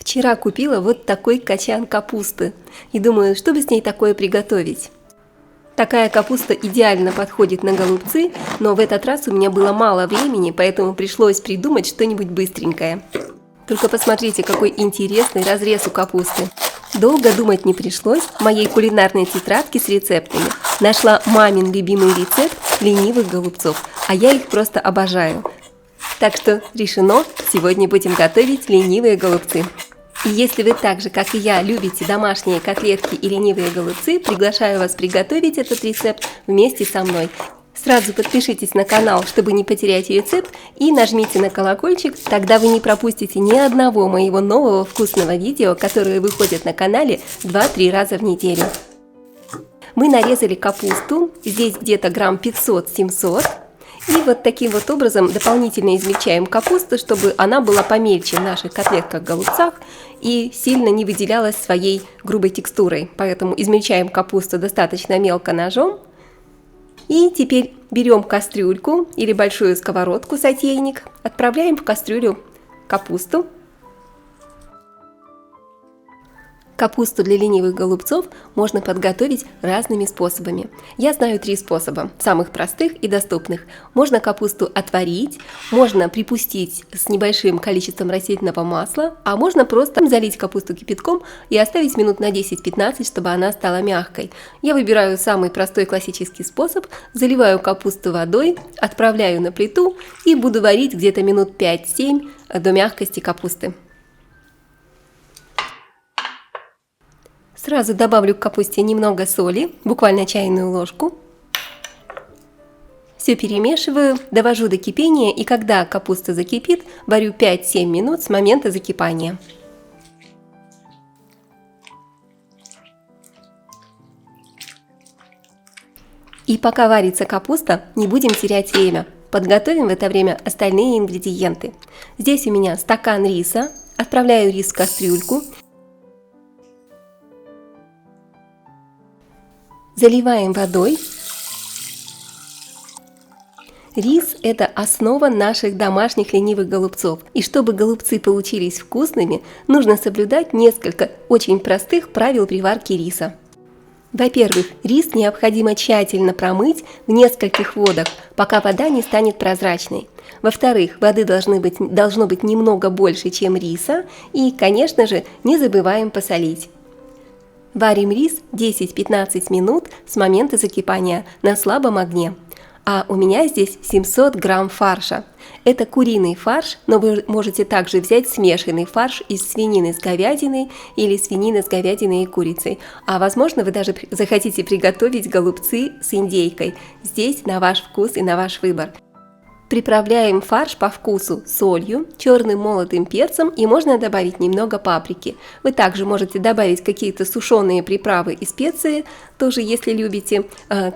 Вчера купила вот такой качан капусты и думаю, что бы с ней такое приготовить. Такая капуста идеально подходит на голубцы, но в этот раз у меня было мало времени, поэтому пришлось придумать что-нибудь быстренькое. Только посмотрите, какой интересный разрез у капусты. Долго думать не пришлось, в моей кулинарной тетрадке с рецептами нашла мамин любимый рецепт ленивых голубцов, а я их просто обожаю. Так что решено, сегодня будем готовить ленивые голубцы. И если вы так же, как и я, любите домашние котлетки и ленивые голубцы, приглашаю вас приготовить этот рецепт вместе со мной. Сразу подпишитесь на канал, чтобы не потерять рецепт, и нажмите на колокольчик, тогда вы не пропустите ни одного моего нового вкусного видео, которое выходит на канале 2-3 раза в неделю. Мы нарезали капусту, здесь где-то грамм 500-700. И вот таким вот образом дополнительно измельчаем капусту, чтобы она была помельче в наших котлетках-голубцах и сильно не выделялась своей грубой текстурой. Поэтому измельчаем капусту достаточно мелко ножом. И теперь берем кастрюльку или большую сковородку, сотейник, отправляем в кастрюлю капусту. Капусту для ленивых голубцов можно подготовить разными способами. Я знаю 3 способа, самых простых и доступных. Можно капусту отварить, можно припустить с небольшим количеством растительного масла, а можно просто залить капусту кипятком и оставить минут на 10-15, чтобы она стала мягкой. Я выбираю самый простой классический способ, заливаю капусту водой, отправляю на плиту и буду варить где-то минут 5-7 до мягкости капусты. Сразу добавлю к капусте немного соли, буквально чайную ложку. Все перемешиваю, довожу до кипения, и когда капуста закипит, варю 5-7 минут с момента закипания. И пока варится капуста, не будем терять время. Подготовим в это время остальные ингредиенты. Здесь у меня стакан риса, отправляю рис в кастрюльку. Заливаем водой. Рис – это основа наших домашних ленивых голубцов. И чтобы голубцы получились вкусными, нужно соблюдать несколько очень простых правил при варке риса. Во-первых, рис необходимо тщательно промыть в нескольких водах, пока вода не станет прозрачной. Во-вторых, воды должно быть немного больше, чем риса. И, конечно же, не забываем посолить. Варим рис 10-15 минут с момента закипания на слабом огне. А у меня здесь 700 грамм фарша. Это куриный фарш, но вы можете также взять смешанный фарш из свинины с говядиной или свинины с говядиной и курицей. А возможно, вы даже захотите приготовить голубцы с индейкой. Здесь на ваш вкус и на ваш выбор. Приправляем фарш по вкусу солью, черным молотым перцем и можно добавить немного паприки. Вы также можете добавить какие-то сушеные приправы и специи, тоже если любите,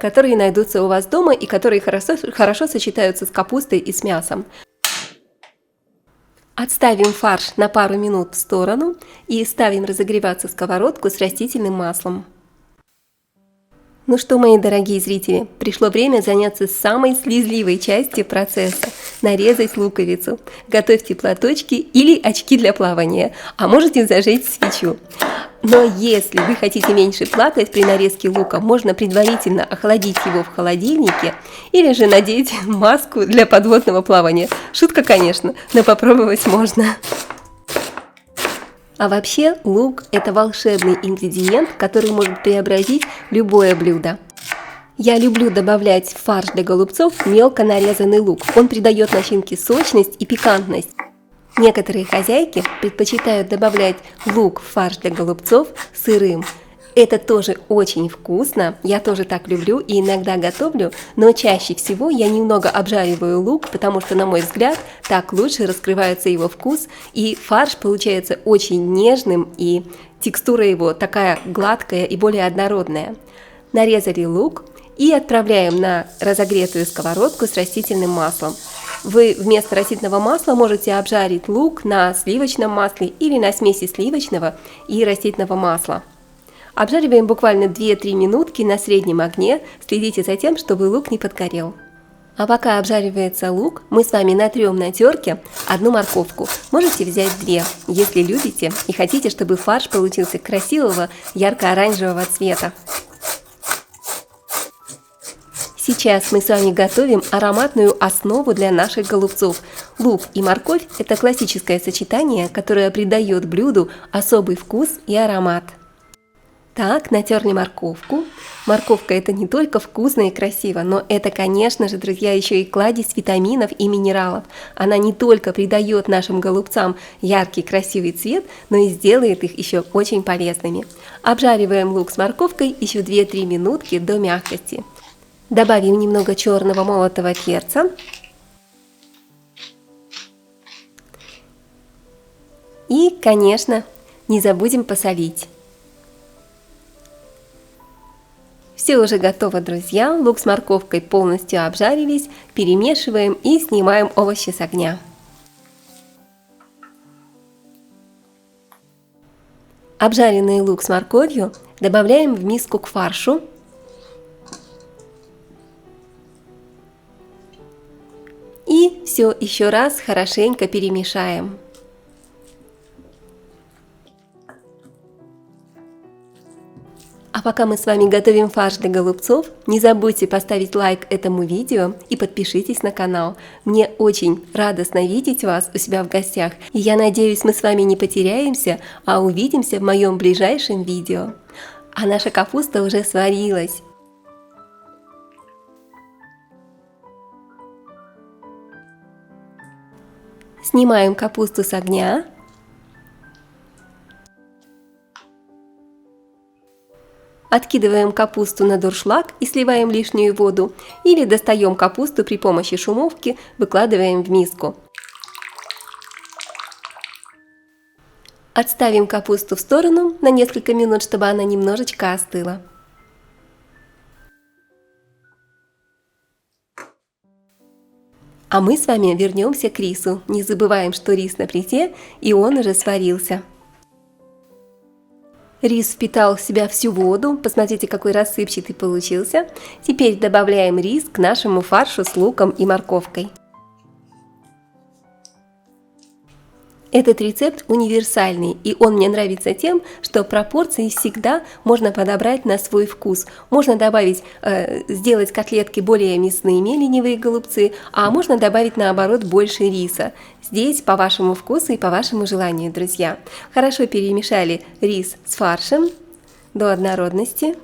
которые найдутся у вас дома и которые хорошо сочетаются с капустой и с мясом. Отставим фарш на пару минут в сторону и ставим разогреваться сковородку с растительным маслом. Ну что, мои дорогие зрители, пришло время заняться самой слезливой частью процесса – нарезать луковицу. Готовьте платочки или очки для плавания, а можете зажечь свечу. Но если вы хотите меньше плакать при нарезке лука, можно предварительно охладить его в холодильнике или же надеть маску для подводного плавания. Шутка, конечно, но попробовать можно. А вообще лук – это волшебный ингредиент, который может преобразить любое блюдо. Я люблю добавлять в фарш для голубцов мелко нарезанный лук. Он придает начинке сочность и пикантность. Некоторые хозяйки предпочитают добавлять лук в фарш для голубцов сырым. Это тоже очень вкусно, я тоже так люблю и иногда готовлю, но чаще всего я немного обжариваю лук, потому что, на мой взгляд, так лучше раскрывается его вкус, и фарш получается очень нежным, и текстура его такая гладкая и более однородная. Нарезали лук и отправляем на разогретую сковородку с растительным маслом. Вы вместо растительного масла можете обжарить лук на сливочном масле или на смеси сливочного и растительного масла. Обжариваем буквально 2-3 минутки на среднем огне, следите за тем, чтобы лук не подгорел. А пока обжаривается лук, мы с вами натрем на терке одну морковку. Можете взять две, если любите и хотите, чтобы фарш получился красивого ярко-оранжевого цвета. Сейчас мы с вами готовим ароматную основу для наших голубцов. Лук и морковь – это классическое сочетание, которое придает блюду особый вкус и аромат. Так, натерли морковку. Морковка – это не только вкусно и красиво, но это, конечно же, друзья, еще и кладезь витаминов и минералов. Она не только придает нашим голубцам яркий красивый цвет, но и сделает их еще очень полезными. Обжариваем лук с морковкой еще 2-3 минутки до мягкости. Добавим немного черного молотого перца. И, конечно, не забудем посолить. Все уже готово, друзья. Лук с морковкой полностью обжарились. Перемешиваем и снимаем овощи с огня. Обжаренный лук с морковью добавляем в миску к фаршу. И все еще раз хорошенько перемешаем. А пока мы с вами готовим фарш для голубцов, не забудьте поставить лайк этому видео и подпишитесь на канал. Мне очень радостно видеть вас у себя в гостях, и я надеюсь, мы с вами не потеряемся, а увидимся в моем ближайшем видео. А наша капуста уже сварилась. Снимаем капусту с огня. Откидываем капусту на дуршлаг и сливаем лишнюю воду, или достаем капусту при помощи шумовки, выкладываем в миску. Отставим капусту в сторону на несколько минут, чтобы она немножечко остыла. А мы с вами вернемся к рису. Не забываем, что рис на плите, и он уже сварился. Рис впитал в себя всю воду, посмотрите, какой рассыпчатый получился. Теперь добавляем рис к нашему фаршу с луком и морковкой. Этот рецепт универсальный, и он мне нравится тем, что пропорции всегда можно подобрать на свой вкус. Можно добавить, сделать котлетки более мясными, ленивые голубцы, а можно добавить наоборот больше риса. Здесь по вашему вкусу и по вашему желанию, друзья. Хорошо перемешали рис с фаршем до однородности.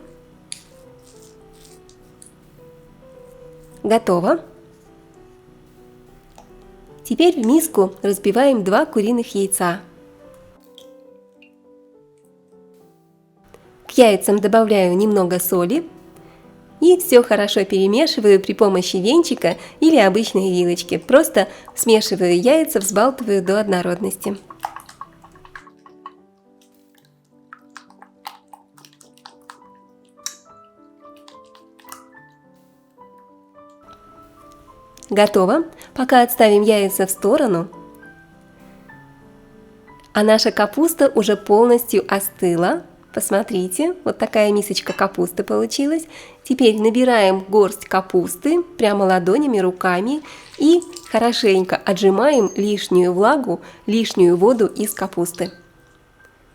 Готово. Теперь в миску разбиваем 2 куриных яйца. К яйцам добавляю немного соли и все хорошо перемешиваю при помощи венчика или обычной вилочки. Просто смешиваю яйца, взбалтываю до однородности. Готово. Пока отставим яйца в сторону. А наша капуста уже полностью остыла. Посмотрите, вот такая мисочка капусты получилась. Теперь набираем горсть капусты прямо ладонями, руками и хорошенько отжимаем лишнюю влагу, лишнюю воду из капусты.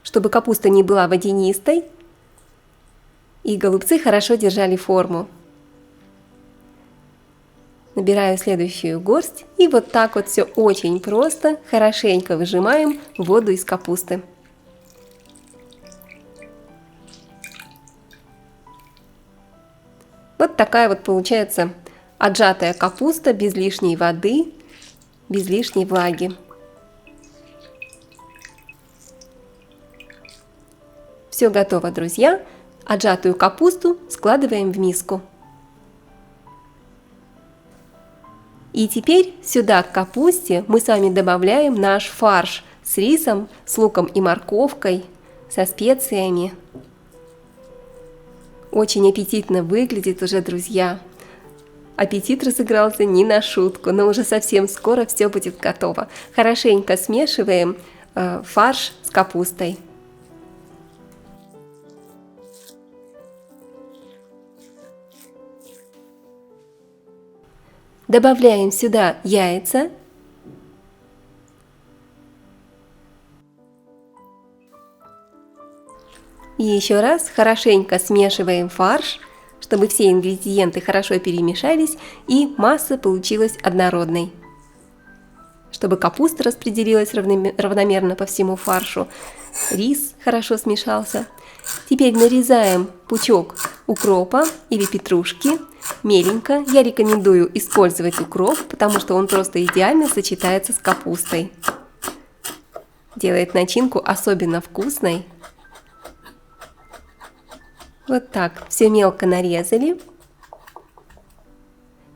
Чтобы капуста не была водянистой и голубцы хорошо держали форму. Набираю следующую горсть и вот так вот все очень просто, хорошенько выжимаем воду из капусты. Вот такая вот получается отжатая капуста без лишней воды, без лишней влаги. Все готово, друзья. Отжатую капусту складываем в миску. И теперь сюда к капусте мы с вами добавляем наш фарш с рисом, с луком и морковкой, со специями. Очень аппетитно выглядит уже, друзья. Аппетит разыгрался не на шутку, но уже совсем скоро все будет готово. Хорошенько смешиваем фарш с капустой. Добавляем сюда яйца. И еще раз хорошенько смешиваем фарш, чтобы все ингредиенты хорошо перемешались и масса получилась однородной. Чтобы капуста распределилась равномерно по всему фаршу, рис хорошо смешался. Теперь нарезаем пучок укропа или петрушки меленько. Я рекомендую использовать укроп, потому что он просто идеально сочетается с капустой. Делает начинку особенно вкусной. Вот так, все мелко нарезали.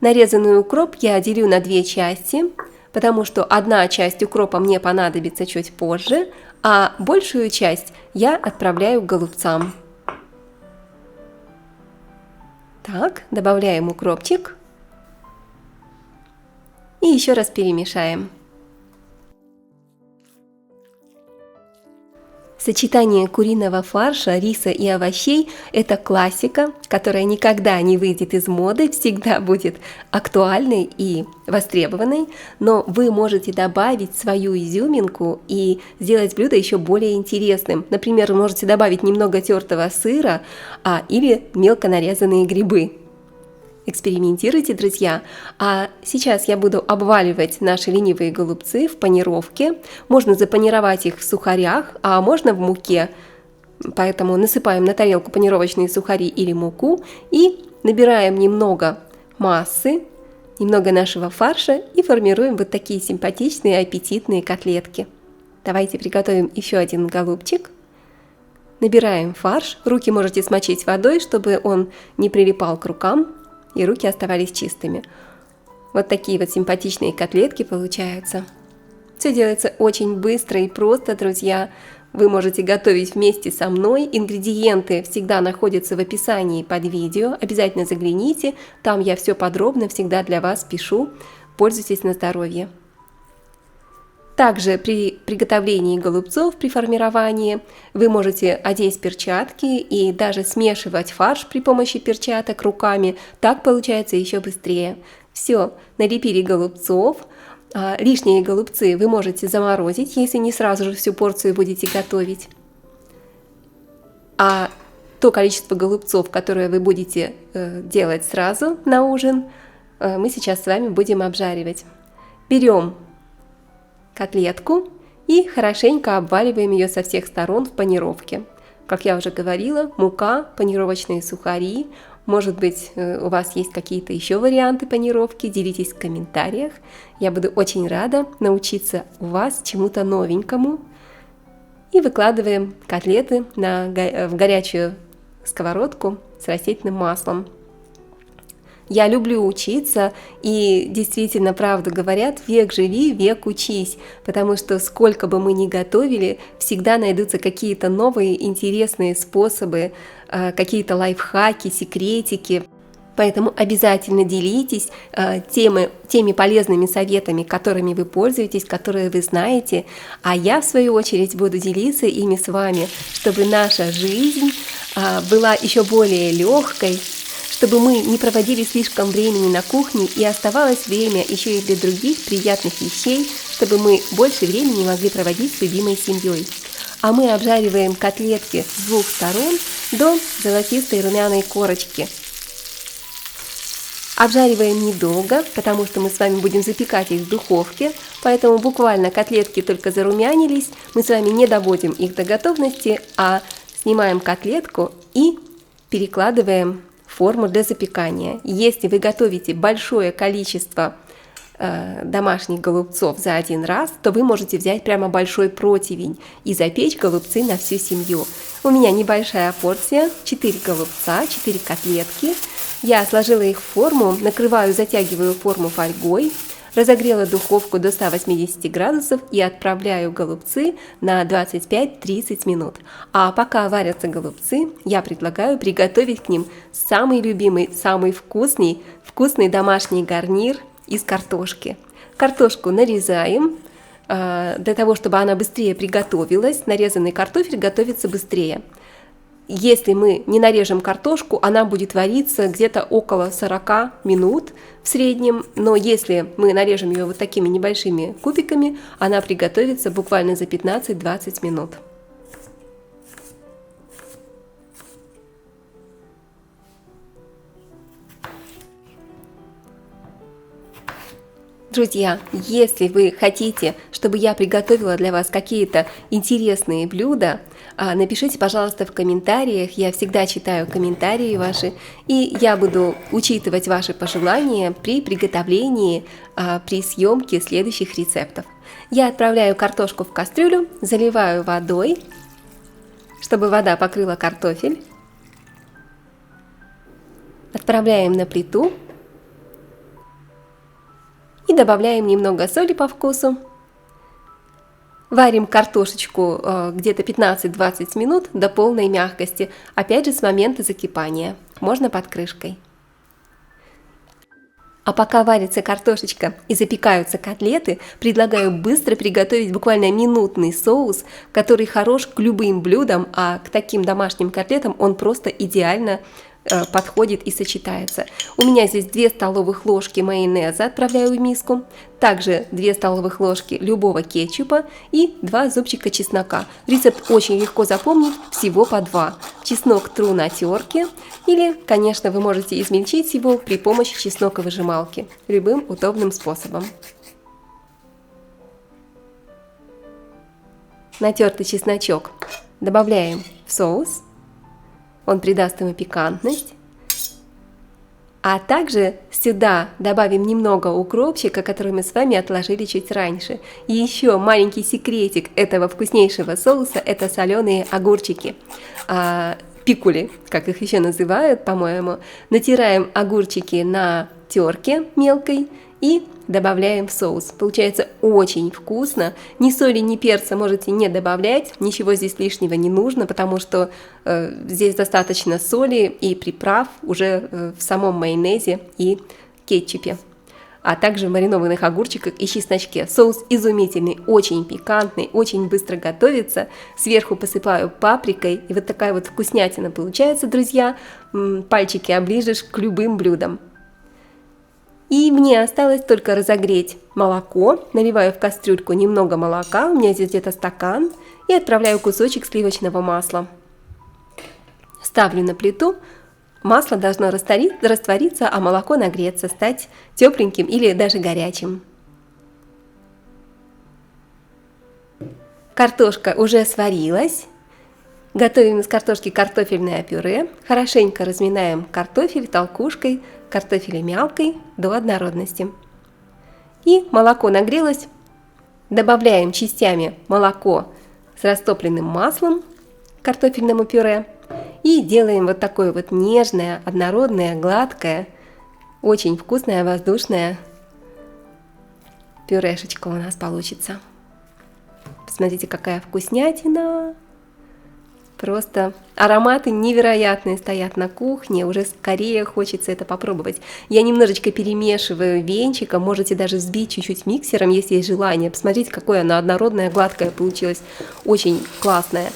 Нарезанный укроп я делю на две части, потому что одна часть укропа мне понадобится чуть позже, а большую часть я отправляю к голубцам. Так, добавляем укропчик и еще раз перемешаем. Сочетание куриного фарша, риса и овощей – это классика, которая никогда не выйдет из моды, всегда будет актуальной и востребованной, но вы можете добавить свою изюминку и сделать блюдо еще более интересным. Например, вы можете добавить немного тертого сыра или мелко нарезанные грибы. Экспериментируйте, друзья. А сейчас я буду обваливать наши ленивые голубцы в панировке. Можно запанировать их в сухарях, а можно в муке. Поэтому насыпаем на тарелку панировочные сухари или муку и набираем немного массы, немного нашего фарша и формируем вот такие симпатичные аппетитные котлетки. Давайте приготовим еще один голубчик. Набираем фарш. Руки можете смочить водой, чтобы он не прилипал к рукам и руки оставались чистыми. Вот такие вот симпатичные котлетки получаются. Все делается очень быстро и просто, друзья. Вы можете готовить вместе со мной. Ингредиенты всегда находятся в описании под видео. Обязательно загляните. Там я все подробно всегда для вас пишу. Пользуйтесь на здоровье. Также при приготовлении голубцов, при формировании, вы можете одеть перчатки и даже смешивать фарш при помощи перчаток руками. Так получается еще быстрее. Все, налепили голубцов. Лишние голубцы вы можете заморозить, если не сразу же всю порцию будете готовить. А то количество голубцов, которое вы будете делать сразу на ужин, мы сейчас с вами будем обжаривать. Берем котлетку и хорошенько обваливаем ее со всех сторон в панировке. Как я уже говорила, мука, панировочные сухари. Может быть, у вас есть какие-то еще варианты панировки, делитесь в комментариях. Я буду очень рада научиться у вас чему-то новенькому. И выкладываем котлеты в горячую сковородку с растительным маслом. Я люблю учиться, и действительно, правду говорят, век живи, век учись, потому что сколько бы мы ни готовили, всегда найдутся какие-то новые интересные способы, какие-то лайфхаки, секретики. Поэтому обязательно делитесь теми полезными советами, которыми вы пользуетесь, которые вы знаете, а я в свою очередь буду делиться ими с вами, чтобы наша жизнь была еще более легкой, чтобы мы не проводили слишком времени на кухне и оставалось время еще и для других приятных вещей, чтобы мы больше времени могли проводить с любимой семьей. А мы обжариваем котлетки с двух сторон до золотистой румяной корочки. Обжариваем недолго, потому что мы с вами будем запекать их в духовке, поэтому буквально котлетки только зарумянились, мы с вами не доводим их до готовности, а снимаем котлетку и перекладываем форму для запекания. Если вы готовите большое количество домашних голубцов за один раз, то вы можете взять прямо большой противень и запечь голубцы на всю семью. У меня небольшая порция, 4 голубца, 4 котлетки. Я сложила их в форму, накрываю, затягиваю форму фольгой, разогрела духовку до 180 градусов и отправляю голубцы на 25-30 минут. А пока варятся голубцы, я предлагаю приготовить к ним самый любимый, самый вкусный домашний гарнир из картошки. Картошку нарезаем для того, чтобы она быстрее приготовилась. Нарезанный картофель готовится быстрее. Если мы не нарежем картошку, она будет вариться где-то около 40 минут в среднем, но если мы нарежем ее вот такими небольшими кубиками, она приготовится буквально за 15-20 минут. Друзья, если вы хотите, чтобы я приготовила для вас какие-то интересные блюда, напишите, пожалуйста, в комментариях. Я всегда читаю комментарии ваши, и я буду учитывать ваши пожелания при приготовлении, при съемке следующих рецептов. Я отправляю картошку в кастрюлю, заливаю водой, чтобы вода покрыла картофель. Отправляем на плиту. И добавляем немного соли по вкусу. Варим картошечку где-то 15-20 минут до полной мягкости, опять же с момента закипания, можно под крышкой. А пока варится картошечка и запекаются котлеты, предлагаю быстро приготовить буквально минутный соус, который хорош к любым блюдам, а к таким домашним котлетам он просто идеально подходит и сочетается. У меня здесь 2 столовых ложки майонеза отправляю в миску, также 2 столовых ложки любого кетчупа и 2 зубчика чеснока. Рецепт очень легко запомнить, всего по 2. Чеснок тру на терке или, конечно, вы можете измельчить его при помощи чесноковыжималки, любым удобным способом. Натертый чесночок добавляем в соус. Он придаст ему пикантность. А также сюда добавим немного укропчика, который мы с вами отложили чуть раньше. И еще маленький секретик этого вкуснейшего соуса – это соленые огурчики. Пикули, как их еще называют, по-моему. Натираем огурчики на терке мелкой и добавляем в соус. Получается очень вкусно. Ни соли, ни перца можете не добавлять. Ничего здесь лишнего не нужно, потому что здесь достаточно соли и приправ уже в самом майонезе и кетчупе. А также в маринованных огурчиках и чесночке. Соус изумительный, очень пикантный, очень быстро готовится. Сверху посыпаю паприкой. И вот такая вот вкуснятина получается, друзья. Пальчики оближешь к любым блюдам. И мне осталось только разогреть молоко. Наливаю в кастрюльку немного молока, у меня здесь где-то стакан, и отправляю кусочек сливочного масла. Ставлю на плиту. Масло должно раствориться, а молоко нагреться, стать тепленьким или даже горячим. Картошка уже сварилась. Готовим из картошки картофельное пюре. Хорошенько разминаем картофель толкушкой, картофель мялкой до однородности. И молоко нагрелось. Добавляем частями молоко с растопленным маслом к картофельному пюре. И делаем вот такое вот нежное, однородное, гладкое, очень вкусное, воздушное пюрешечка у нас получится. Посмотрите, какая вкуснятина! Просто ароматы невероятные стоят на кухне, уже скорее хочется это попробовать. Я немножечко перемешиваю венчиком, можете даже взбить чуть-чуть миксером, если есть желание. Посмотрите, какое оно однородное, гладкое получилось, очень классное.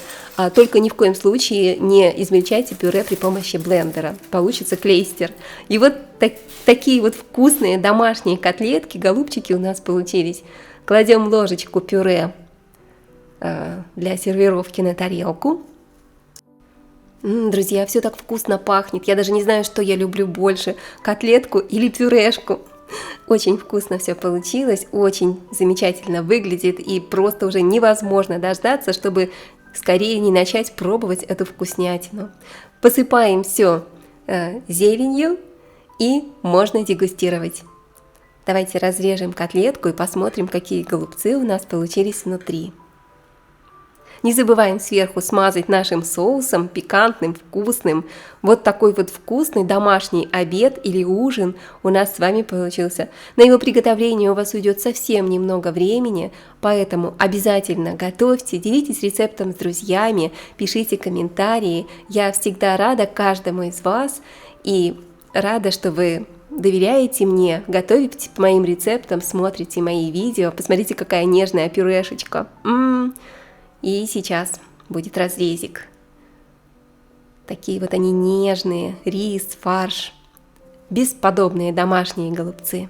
Только ни в коем случае не измельчайте пюре при помощи блендера, получится клейстер. И вот такие вот вкусные домашние котлетки, голубчики у нас получились. Кладем ложечку пюре для сервировки на тарелку. Друзья, все так вкусно пахнет. Я даже не знаю, что я люблю больше, котлетку или пюрешку. Очень вкусно все получилось, очень замечательно выглядит и просто уже невозможно дождаться, чтобы скорее не начать пробовать эту вкуснятину. Посыпаем все зеленью и можно дегустировать. Давайте разрежем котлетку и посмотрим, какие голубцы у нас получились внутри. Не забываем сверху смазать нашим соусом, пикантным, вкусным. Вот такой вот вкусный домашний обед или ужин у нас с вами получился. На его приготовление у вас уйдет совсем немного времени, поэтому обязательно готовьте, делитесь рецептом с друзьями, пишите комментарии. Я всегда рада каждому из вас и рада, что вы доверяете мне, готовите по моим рецептам, смотрите мои видео. Посмотрите, какая нежная пюрешечка. И сейчас будет разрезик. Такие вот они нежные, рис, фарш. Бесподобные домашние голубцы.